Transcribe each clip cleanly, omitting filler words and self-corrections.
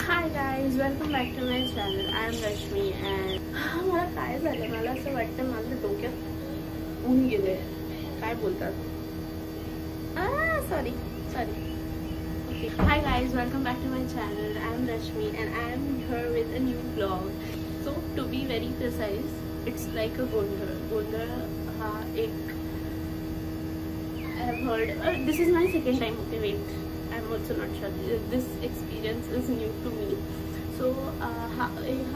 High guys, welcome back to my channel. I am Rashmi and मला काय झालं, मला असं वाटतं माझ्या डोक्यात ऊन गेले. काय बोलतात, sorry okay. Hi guys, welcome back to my channel. I am Rashmi and I am here with a new blog. So to be very precise, it's like a गोंधळ हा एक I have heard. This is my second time. Okay, wait. I'm also not sure. This experience is new to me. So,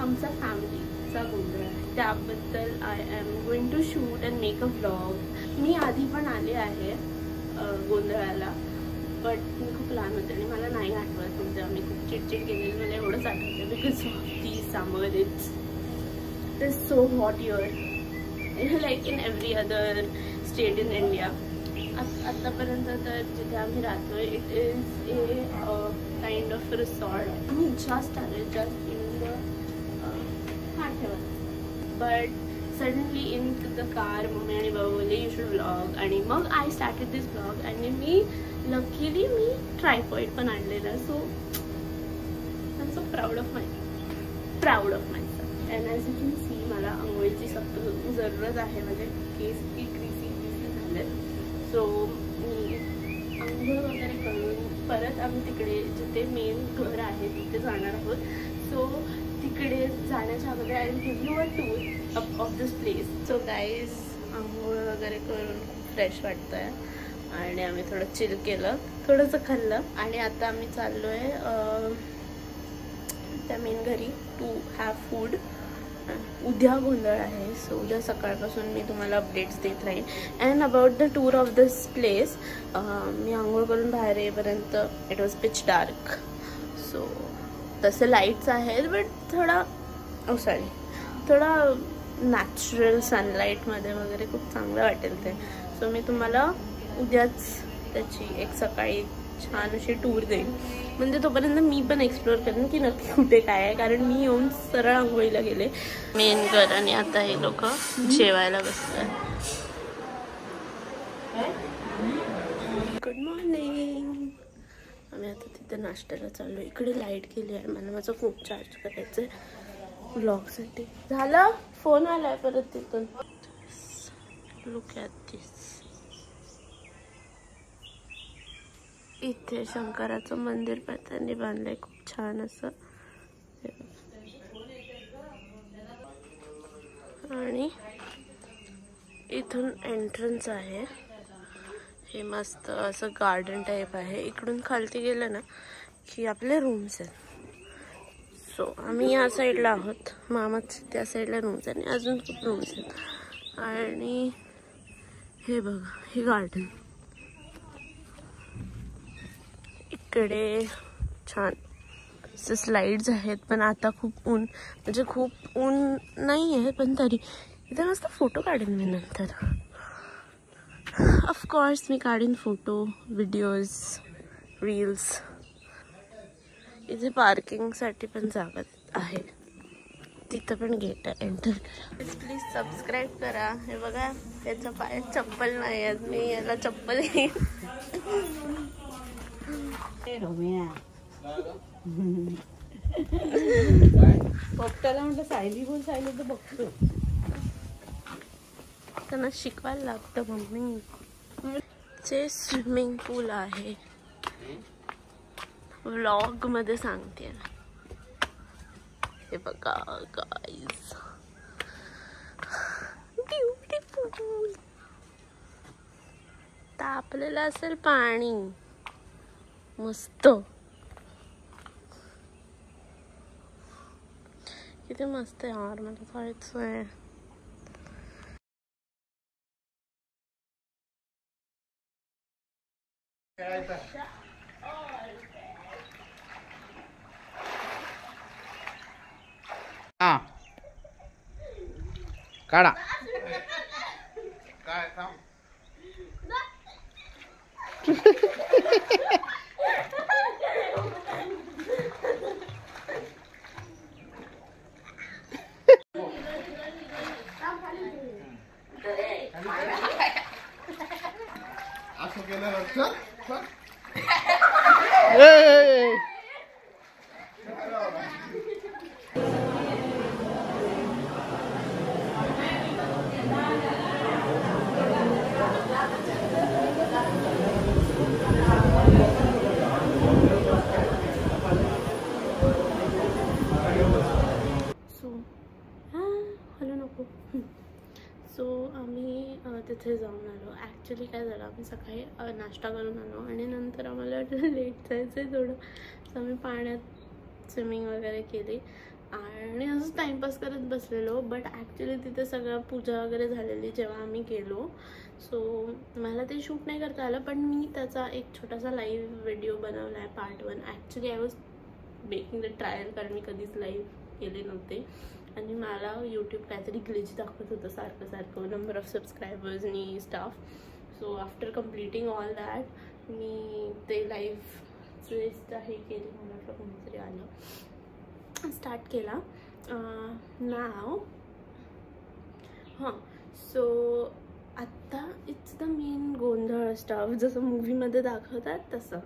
आमचा फॅमिलीचा गोंधळ आहे, त्याबद्दल I am going to shoot and make a vlog. मी आधी पण आले आहे गोंधळाला, बट मी खूप लहान होते आणि मला नाही आठवत. म्हणजे आम्ही खूप चिडचिड केलेली मला एवढंच आठवतं. Because of the summer it's so hot here, like in every other state in India. आतापर्यंत तर जिथे आम्ही राहतोय it is a kind of resort. आम्ही just in the but suddenly in the car mummy आणि बाबा बोलले यू शुड व्लॉग. आणि मग आय स्टार्टेड दिस व्लॉग. आणि मी लकीली ट्रायपॉइड पण आणलेला. So I am so proud of myself. And as you can see मला आंघोळीची सक्त जरूरत आहे. म्हणजे केस की ग्रीसी झाले. सो मी आंघोळ वगैरे करून परत आम्ही तिकडे जिथे मेन घर आहे तिथे जाणार आहोत. सो तिकडे जाण्याच्या अगोदर I will give you a tour of this place. So guys, आंघोळ वगैरे करून फ्रेश वाटतं आहे आणि आम्ही थोडं चिल केलं, थोडंसं खाल्लं आणि आता आम्ही चाललो आहे त्या मेन घरी टू हॅव फूड. उद्या गोंधळ आहे. सो उद्या सकाळपासून मी तुम्हाला अपडेट्स देत राहीन. And about the tour of this place, मी आंघोळ करून बाहेर येईपर्यंत it was pitch dark. So तसे लाईट्स आहेत बट थोडा नॅचरल सनलाईटमध्ये वगैरे खूप चांगलं वाटेल ते. सो मी तुम्हाला उद्याच त्याची एक सकाळी छान अशी टूर देईन. म्हणजे तोपर्यंत मी पण एक्सप्लोर करेन की नक्की कुठे काय आहे. कारण मी येऊन सरळ आंघोळीला गेले मेन घर आणि आता हे लोक जेवायला बसतात. Good morning. आम्ही आता तिथे नाश्त्याला चाललो. इकडे लाईट गेली आहे. मला माझा फोन चार्ज करायचा आहे ब्लॉगसाठी. झालं, फोन आलाय परत तिथून. लुक ॲट दिस. इथे शंकराचं मंदिर पण त्यांनी बांधलंय खूप छान असं. आणि इथून एंट्रन्स आहे. हे मस्त असं गार्डन टाईप आहे. इकडून खालती गेलं ना की आपले रूम्स आहेत. सो आम्ही या साईडला आहोत, मामाच त्या साईडला रूम्स आहेत आणि अजून खूप रूम्स आहेत. आणि हे बघा, हे गार्डन. इकडे छान असे स्लाइड्स आहेत. पण आता खूप ऊन, म्हणजे खूप ऊन नाही आहे पण तरी इथे मस्त फोटो काढेन मी नंतर. ऑफकोर्स मी काढीन फोटो, व्हिडिओज, रील्स. इथे पार्किंगसाठी पण जागा आहे. तिथं पण गेट आहे, एंटर करा. प्लीज सबस्क्राईब करा. हे बघा, त्याच्या पायात चप्पल नाही आहेत. मी याला चप्पल घेईन. पप्पाला म्हटलं सायली बोल, सायली तर बघतो. त्यांना शिकवायला लागतं. मम्मी चे स्विमिंग पूल आहे. व्लॉग मध्ये सांगते. हे बघा गाईज, ब्युटिफुल. तापलेलं असेल पाणी मस्त. किती मस्त आहे यार, मला जायचं आहे. हा काढा काय थांब. असं केलं तिथे जाऊन आलो. ॲक्च्युली काय झालं, आम्ही सकाळी नाश्ता करून आलो आणि नंतर आम्हाला वाटलं लेट जायचं आहे थोडं, तर आम्ही पाण्यात स्विमिंग वगैरे केली आणि असंच टाईमपास करत बसलेलो. बट ॲक्च्युली तिथे सगळं पूजा वगैरे झालेली जेव्हा आम्ही गेलो. सो मला ते शूट नाही करता आलं, पण मी त्याचा एक छोटासा लाईव्ह व्हिडिओ बनवला आहे part 1. Actually I was making the trial, कारण मी कधीच लाईव्ह केले नव्हते आणि मला यूट्यूब काहीतरी ग्लिच दाखवत होतं सारखं नंबर ऑफ सबस्क्रायबर्स आणि staff. So after completing all that मी ते लाईव्हचे हे केले. मला वाटलं कोणीतरी आलं, स्टार्ट केला नाव. हां, सो आत्ता इट्स द मेन गोंधळ स्टाफ, जसं मूवीमध्ये दाखवतात तसं.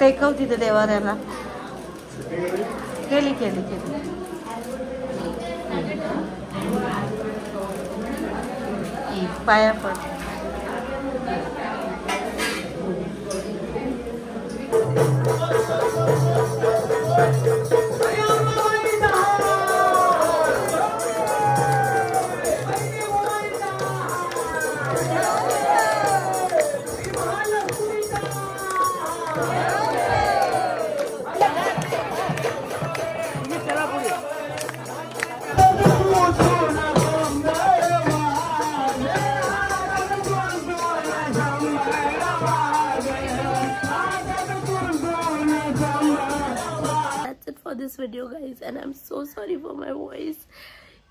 टेकव तिथे देवाऱ्याला. केली केली केली. पाया पड. For this video guys, and I'm so sorry for my voice.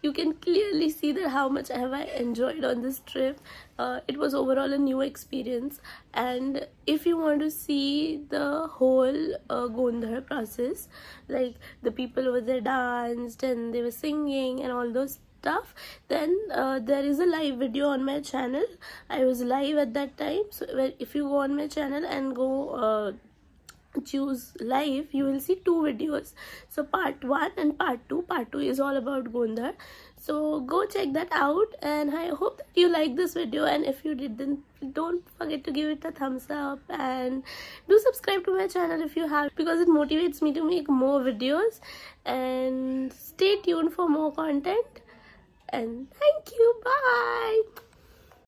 You can clearly see that how much have I enjoyed on this trip. It was overall a new experience, and if you want to see the whole Gondhar process, like the people over there danced and they were singing and all those stuff, then there is a live video on my channel. I was live at that time, so if you go on my channel and go choose live, you will see 2 videos. So part 1 and part 2. Part 2 is all about Gondhar, so go check that out, and I hope that you like this video, and if you did, then don't forget to give it a thumbs up, and do subscribe to my channel if you have, because it motivates me to make more videos. And stay tuned for more content, and thank you. Bye.